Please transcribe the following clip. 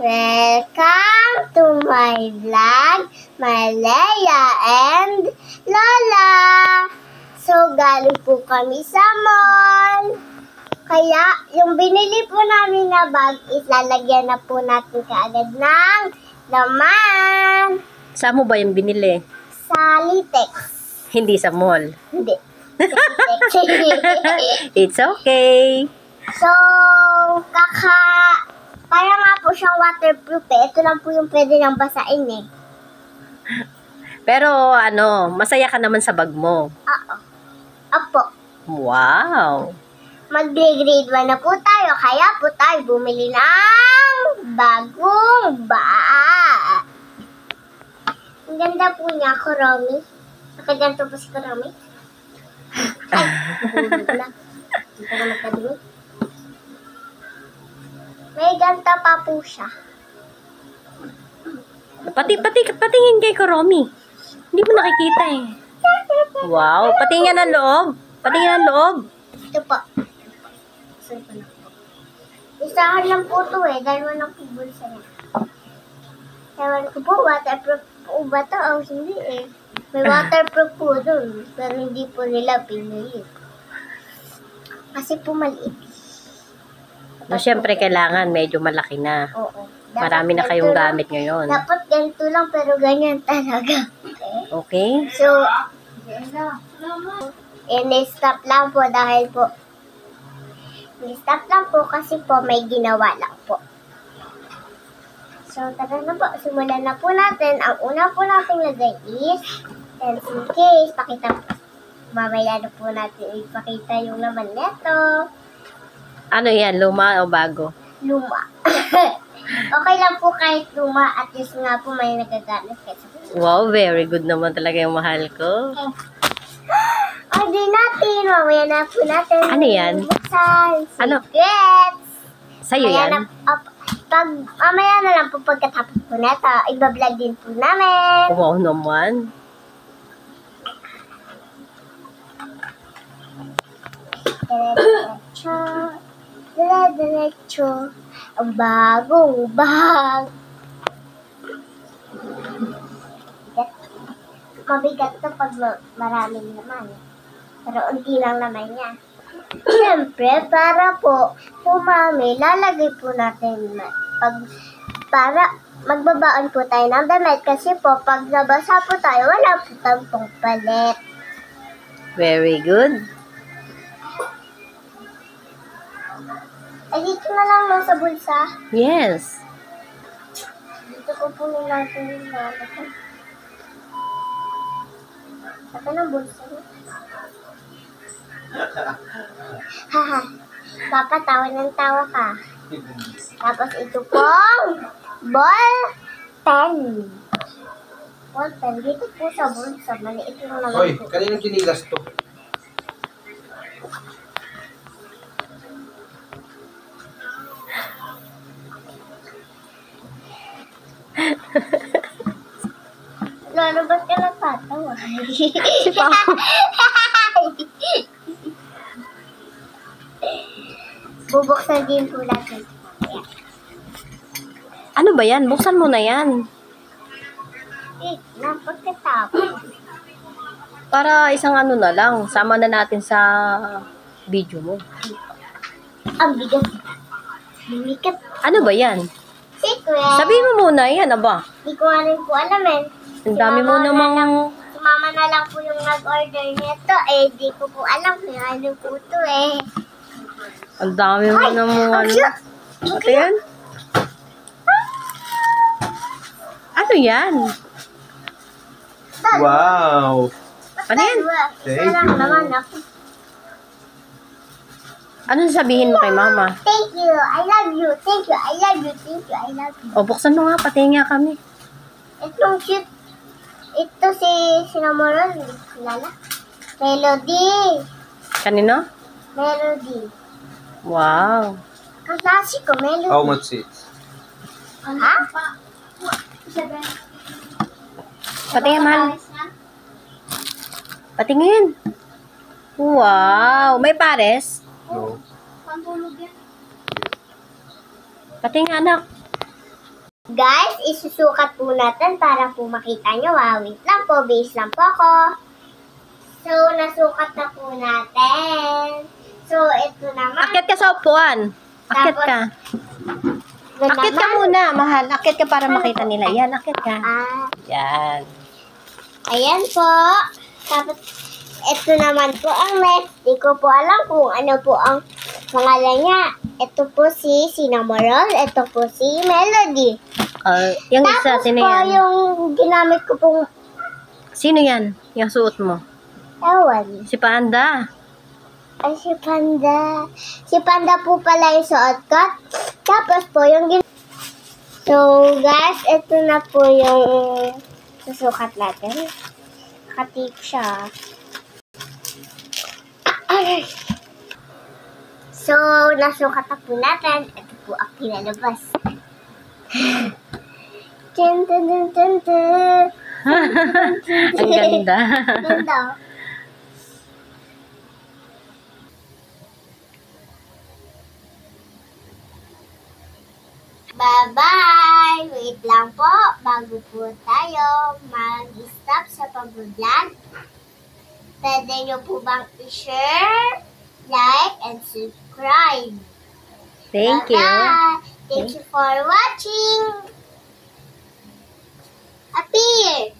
Welcome to my vlog, Malaya and Lola. So, galing po kami sa mall. Kaya, yung binili po namin na bag is lalagyan na po natin kaagad ng laman. Saan mo ba yung binili? Sa Litex. Hindi sa mall. Hindi. Sa Litex. It's okay. So, para nga po siyang waterproof eh. Ito lang po yung pwede niyang basain eh. Pero masaya ka naman sa bag mo. Oo. Opo. Wow. Mag-grade 1 na po tayo. Kaya po tayo bumili ng bagong bag. Ang ganda po niya, Kuromi. Nakaganto po si Kuromi. Ay, nahulog na. Hindi ko na magkadumi. May ganta pa po siya. Patingin kay Kuromi. Hindi mo nakikita eh. Wow, patingin ang loob. Patingin ang loob. Ito po. Isahan lang po ito eh. Dalawa lang po bulsa niya. Ewan ko po, waterproof po ba ito? Oh, hindi eh. May waterproof po dun. Pero hindi po nila pinili. Kasi po maliit. No, syempre kailangan medyo malaki na. Oo. Marami na kayong gamit ngayon. Dapat ganito lang pero ganyan talaga. Okay? So, in-stop lang po dahil po in-stop lang po kasi po may ginawa lang po. So, tara na po. Simulan na po natin. Ang una po natin lagay is pencil case. Mamaya na po natin ipakita yung laman neto. Ano yan? Luma o bago? Luma. Okay lang po kahit luma at least nga po may nagagamit kasi. Wow, very good naman talaga yung mahal ko. Order natin. Mamaya na po natin. Ano yan? Ano? Secrets. Sa'yo yan? Mamaya na lang po pagkatapos po neto. Iba-vlog din po namin. Wow naman. Diretso. Ang bagong bag. Mabigat to pag maraming laman. Pero unti lang naman niya. Siyempre, para po tumami, lalagay po natin para magbabaon po tayo ng damit. Kasi po, pag nabasa po tayo, wala po tayong palit. Very good. Ay, dito na lang no, sa bulsa. Yes. Dito ko po natin yung lalaki. Ito ng bulsa niya. Haha. Papa, tawa ng tawa ka. Tapos ito pong ball pen. Ball pen. Dito po sa bulsa. Maliit lang naman Hoy, po. kaninong kinilas to? Lalo, ba't ka nagtatawa? Si Papa. Bubuksan din po natin. Ano ba yan? Buksan mo na yan. Napagkatapos. Para isang na lang. Sama na natin sa video mo. Ang bigat. Bigat. Ano ba yan? Secret. Sabihin mo muna yan, aba. Hindi ko nga rin po alam eh. Ang dami mo namang... Si mama na lang po yung nag-order nito eh. Di ko po alam kung ano po ito eh. Ang dami mo namang... Ang cute! Ano yan? Ano yan? Wow! Ano yan? Thank Isa lang you. naman ako. Ano sabihin mo kay mama? Thank you. I love you. Thank you. I love you. Thank you. I love you. O, buksan mo nga. Pati nga kami. Itong cute. Ito si Sinamoron. Hindi ko kilala. Melody. Kanino? Melody. Wow. Kaklase ko, Melody. How much it? Ha? Patingin, mahal. Patingin. Wow. May pares? No. Pantulog yan. Patingin, anak. Guys, isusukat po natin para po makita nyo. Wait lang po, base lang po ako. So, nasukat na po natin. So, ito naman. Akit ka sa upuan. Akit ka. Akit ka muna, mahal. Akit ka para makita nila. Yan, akit ka. Yan. Ayan po. Tapos, ito naman po ang next. Di ko po alam kung ano po ang pangalan niya. Ito po si Cinnamoroll. Ito po si Melody. Yung isa, Tapos sino po yan? yung ginamit ko pong Sino yan? Yung suot mo? ewan. Si Panda. Ay, si Panda. Si Panda po pala yung suot ko. Tapos po yung So, guys, ito na po yung susukat natin. Nakatip siya. So, nasukat na po natin. Ito po ang pinalabas. Dun, dun, dun, dun, dun. Ang ganda. Ganda. Bye-bye! Wait lang po, bago po tayo mag-stop sa pag-vlog. Pwede nyo po bang i-share, like, and subscribe? Thank you. Bye-bye! Thank you for watching! Appear!